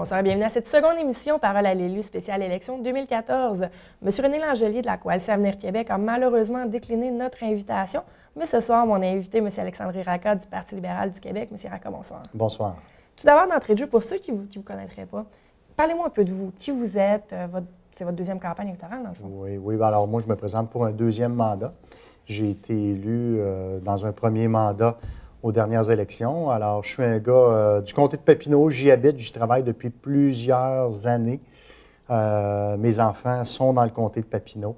Bonsoir et bienvenue à cette seconde émission Parole à l'élu spéciale élection 2014. M. René Langelier de la Coalition Avenir Québec a malheureusement décliné notre invitation, mais ce soir, mon invité, M. Alexandre Racah du Parti libéral du Québec. M. Racah, bonsoir. Bonsoir. Tout d'abord, d'entrée de jeu, pour ceux qui ne vous connaîtraient pas, parlez-moi un peu de vous. Qui vous êtes? C'est votre deuxième campagne électorale, dans le fond? Oui. Alors moi, je me présente pour un deuxième mandat. J'ai été élu dans un premier mandat aux dernières élections. Alors, je suis un gars du comté de Papineau. J'y habite, j'y travaille depuis plusieurs années. Mes enfants sont dans le comté de Papineau.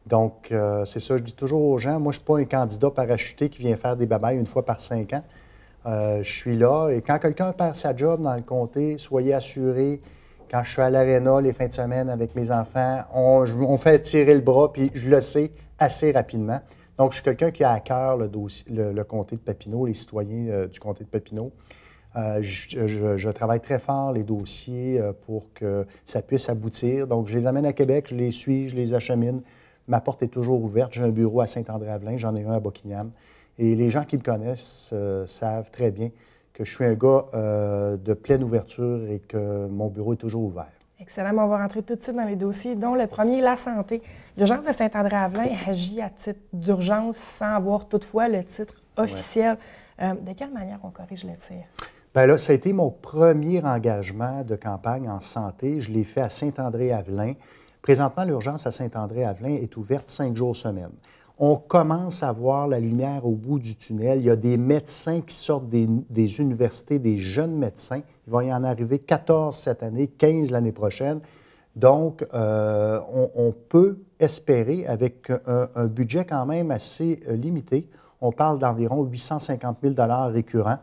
Donc, c'est ça, je dis toujours aux gens, moi, je ne suis pas un candidat parachuté qui vient faire des babayes une fois par 5 ans. Je suis là et quand quelqu'un perd sa job dans le comté, soyez assurés, quand je suis à l'aréna les fins de semaine avec mes enfants, on fait tirer le bras, puis je le sais assez rapidement. Donc, je suis quelqu'un qui a à cœur le comté de Papineau, les citoyens du comté de Papineau. Je travaille très fort les dossiers pour que ça puisse aboutir. Donc, je les amène à Québec, je les suis, je les achemine. Ma porte est toujours ouverte. J'ai un bureau à Saint-André-Avelin, j'en ai un à Buckingham. Et les gens qui me connaissent savent très bien que je suis un gars de pleine ouverture et que mon bureau est toujours ouvert. Excellent. On va rentrer tout de suite dans les dossiers, dont le premier, la santé. L'urgence de Saint-André-Avelin agit à titre d'urgence sans avoir toutefois le titre officiel. Ouais. De quelle manière on corrige le tir? Bien là, ça a été mon premier engagement de campagne en santé. Je l'ai fait à Saint-André-Avelin. Présentement, l'urgence à Saint-André-Avelin est ouverte 5 jours semaine. On commence à voir la lumière au bout du tunnel. Il y a des médecins qui sortent des universités, des jeunes médecins. Il va y en arriver 14 cette année, 15 l'année prochaine. Donc, on peut espérer, avec un budget quand même assez limité, on parle d'environ 850 000 $ récurrents,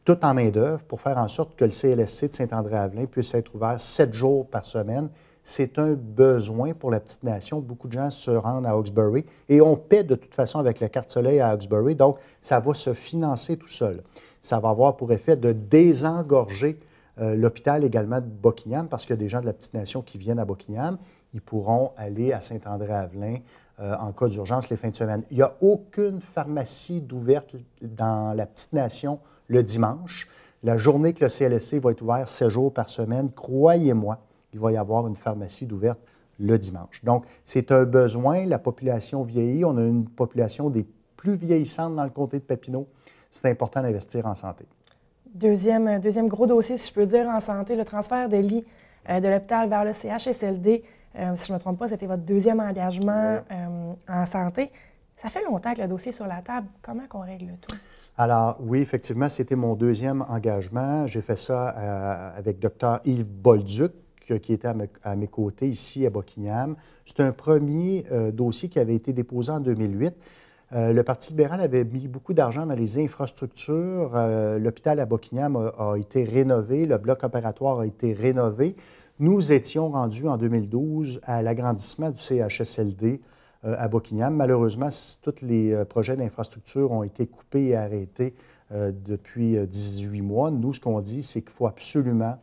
tout en main-d'œuvre, pour faire en sorte que le CLSC de Saint-André-Avelin puisse être ouvert 7 jours par semaine. C'est un besoin pour la petite nation. Beaucoup de gens se rendent à Hawkesbury et on paie de toute façon avec la carte soleil à Hawkesbury, donc ça va se financer tout seul. Ça va avoir pour effet de désengorger l'hôpital également de Buckingham, parce qu'il y a des gens de la petite nation qui viennent à Buckingham. Ils pourront aller à Saint-André-Avelin en cas d'urgence les fins de semaine. Il n'y a aucune pharmacie d'ouverte dans la petite nation le dimanche. La journée que le CLSC va être ouvert 7 jours par semaine, croyez-moi, il va y avoir une pharmacie d'ouverte le dimanche. Donc, c'est un besoin. La population vieillit. On a une population des plus vieillissantes dans le comté de Papineau. C'est important d'investir en santé. Deuxième gros dossier, si je peux dire, en santé, le transfert de lits de l'hôpital vers le CHSLD. Si je ne me trompe pas, c'était votre deuxième engagement en santé. Ça fait longtemps que le dossier est sur la table. Comment qu'on règle le tout? Alors, oui, effectivement, c'était mon deuxième engagement. J'ai fait ça avec Dr. Yves Bolduc, qui était à mes côtés ici à Buckingham. C'est un premier dossier qui avait été déposé en 2008. Le Parti libéral avait mis beaucoup d'argent dans les infrastructures. L'hôpital à Buckingham a été rénové, le bloc opératoire a été rénové. Nous étions rendus en 2012 à l'agrandissement du CHSLD à Buckingham. Malheureusement, tous les projets d'infrastructure ont été coupés et arrêtés depuis 18 mois. Nous, ce qu'on dit, c'est qu'il faut absolument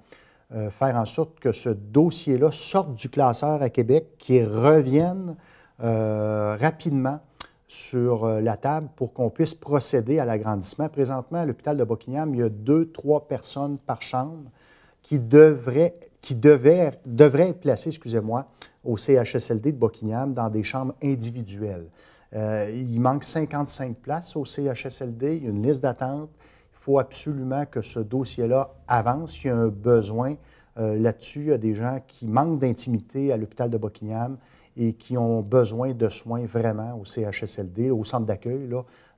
faire en sorte que ce dossier-là sorte du classeur à Québec, qu'il revienne rapidement sur la table pour qu'on puisse procéder à l'agrandissement. Présentement, à l'hôpital de Buckingham, il y a 2-3 personnes par chambre qui devraient être placées, au CHSLD de Buckingham dans des chambres individuelles. Il manque 55 places au CHSLD, il y a une liste d'attente. Il faut absolument que ce dossier-là avance. Il y a un besoin là-dessus. Il y a des gens qui manquent d'intimité à l'hôpital de Buckingham et qui ont besoin de soins vraiment au CHSLD, au centre d'accueil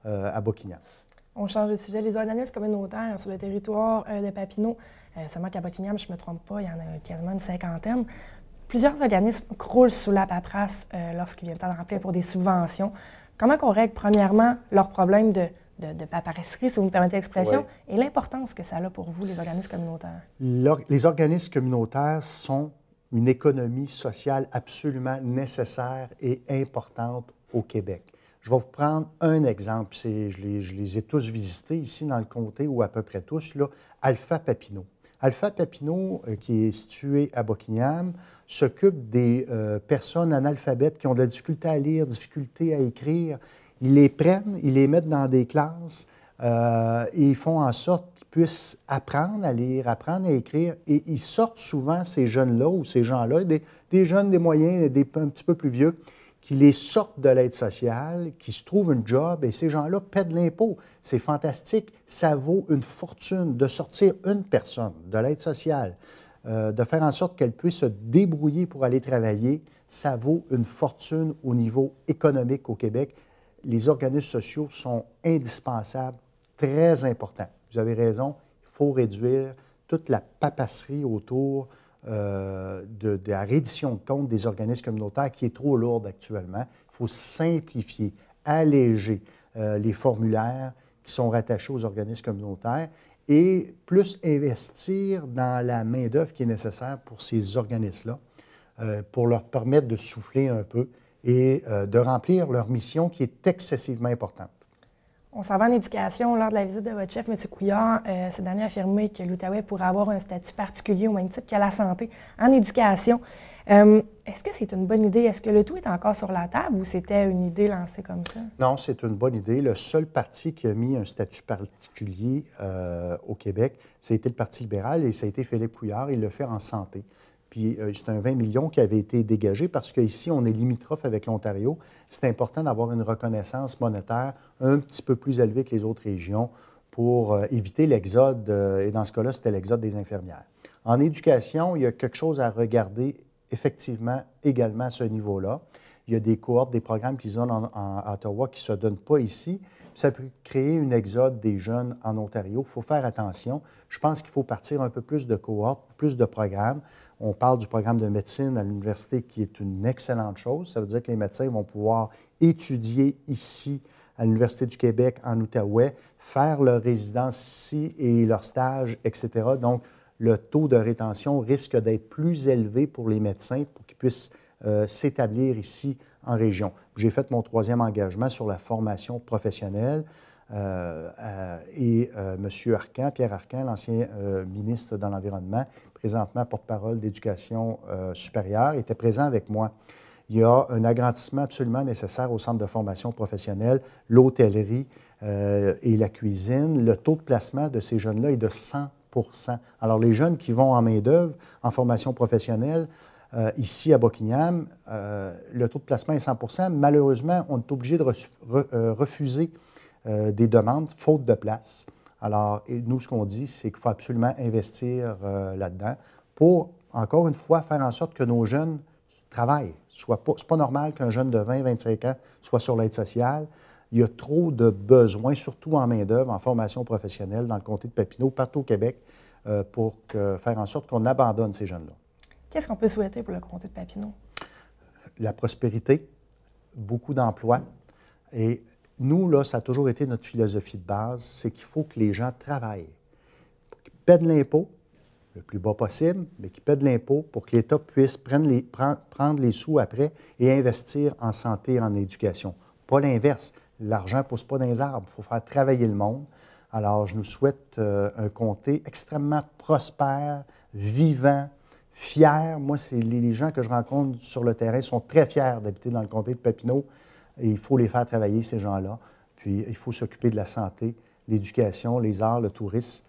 à Buckingham. On change de sujet. Les organismes communautaires sur le territoire de Papineau, seulement qu'à Buckingham, je ne me trompe pas, il y en a quasiment une cinquantaine. Plusieurs organismes croulent sous la paperasse lorsqu'ils viennent à remplir pour des subventions. Comment qu'on règle, premièrement, leur problème de paperasserie, si vous me permettez l'expression, et l'importance que ça a pour vous, les organismes communautaires? Les organismes communautaires sont une économie sociale absolument nécessaire et importante au Québec. Je vais vous prendre un exemple. Je les ai tous visités ici dans le comté, ou à peu près tous, Alpha Papineau. Alpha Papineau, qui est situé à Buckingham, s'occupe des personnes analphabètes qui ont de la difficulté à lire, difficulté à écrire. Ils les prennent, ils les mettent dans des classes Ils font en sorte qu'ils puissent apprendre à lire, apprendre à écrire. Et ils sortent souvent, ces jeunes-là ou ces gens-là, des jeunes, des moyens, un petit peu plus vieux, qui les sortent de l'aide sociale, qui se trouvent un job, et ces gens-là paient de l'impôt. C'est fantastique. Ça vaut une fortune de sortir une personne de l'aide sociale, de faire en sorte qu'elle puisse se débrouiller pour aller travailler. Ça vaut une fortune au niveau économique au Québec. Les organismes sociaux sont indispensables, très importants. Vous avez raison, il faut réduire toute la papasserie autour de la reddition de comptes des organismes communautaires qui est trop lourde actuellement. Il faut simplifier, alléger les formulaires qui sont rattachés aux organismes communautaires et plus investir dans la main-d'œuvre qui est nécessaire pour ces organismes-là, pour leur permettre de souffler un peu et de remplir leur mission qui est excessivement importante. On s'en va en éducation. Lors de la visite de votre chef, M. Couillard, ce dernier a affirmé que l'Outaouais pourrait avoir un statut particulier au même titre que la santé en éducation. Est-ce que c'est une bonne idée? Est-ce que le tout est encore sur la table ou c'était une idée lancée comme ça? Non, c'est une bonne idée. Le seul parti qui a mis un statut particulier au Québec, c'était le Parti libéral et ça a été Philippe Couillard. Il l'a fait en santé. Puis c'est un 20 millions qui avait été dégagé parce qu'ici, on est limitrophe avec l'Ontario. C'est important d'avoir une reconnaissance monétaire un petit peu plus élevée que les autres régions pour éviter l'exode, et dans ce cas-là, c'était l'exode des infirmières. En éducation, il y a quelque chose à regarder effectivement également à ce niveau-là. Il y a des cohortes, des programmes qui se donnent à Ottawa qui ne se donnent pas ici. Ça peut créer une exode des jeunes en Ontario. Il faut faire attention. Je pense qu'il faut partir un peu plus de cohortes, plus de programmes. On parle du programme de médecine à l'université qui est une excellente chose. Ça veut dire que les médecins vont pouvoir étudier ici à l'Université du Québec, en Outaouais, faire leur résidence ici et leur stage, etc. Donc, le taux de rétention risque d'être plus élevé pour les médecins pour qu'ils puissent s'établir ici en région. J'ai fait mon 3e engagement sur la formation professionnelle et M. Arcan, Pierre Arcan, l'ancien ministre de l'Environnement, présentement porte-parole d'éducation supérieure, était présent avec moi. Il y a un agrandissement absolument nécessaire au centre de formation professionnelle, l'hôtellerie et la cuisine. Le taux de placement de ces jeunes-là est de 100 %. Alors, les jeunes qui vont en main-d'œuvre, en formation professionnelle, ici à Buckingham, le taux de placement est 100 %. Malheureusement, on est obligé de refuser des demandes, faute de place. Alors, nous, ce qu'on dit, c'est qu'il faut absolument investir là-dedans pour, encore une fois, faire en sorte que nos jeunes travaillent. Ce n'est pas normal qu'un jeune de 20-25 ans soit sur l'aide sociale. Il y a trop de besoins, surtout en main-d'œuvre, en formation professionnelle, dans le comté de Papineau, partout au Québec, pour faire en sorte qu'on abandonne ces jeunes-là. Qu'est-ce qu'on peut souhaiter pour le comté de Papineau? La prospérité, beaucoup d'emplois. Et nous, là, ça a toujours été notre philosophie de base, c'est qu'il faut que les gens travaillent, qu'ils paient de l'impôt, le plus bas possible, mais qu'ils paient de l'impôt pour que l'État puisse prendre les sous après et investir en santé et en éducation. Pas l'inverse. L'argent ne pousse pas dans les arbres. Il faut faire travailler le monde. Alors, je nous souhaite un comté extrêmement prospère, vivant, fier. Moi, c'est les gens que je rencontre sur le terrain sont très fiers d'habiter dans le comté de Papineau. Et il faut les faire travailler, ces gens-là. Puis, il faut s'occuper de la santé, l'éducation, les arts, le tourisme.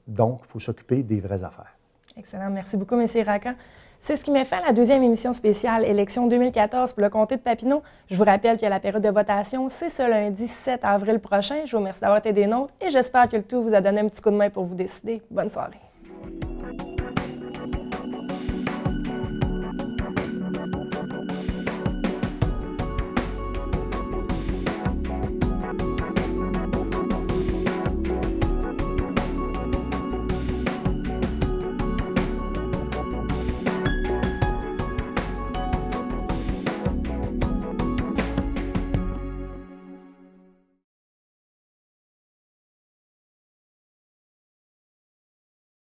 Donc, il faut s'occuper des vraies affaires. Excellent. Merci beaucoup, M. Racan. C'est ce qui met fin à la 2e émission spéciale élection 2014 pour le comté de Papineau. Je vous rappelle que la période de votation, c'est ce lundi 7 avril prochain. Je vous remercie d'avoir été des nôtres et j'espère que le tout vous a donné un petit coup de main pour vous décider. Bonne soirée.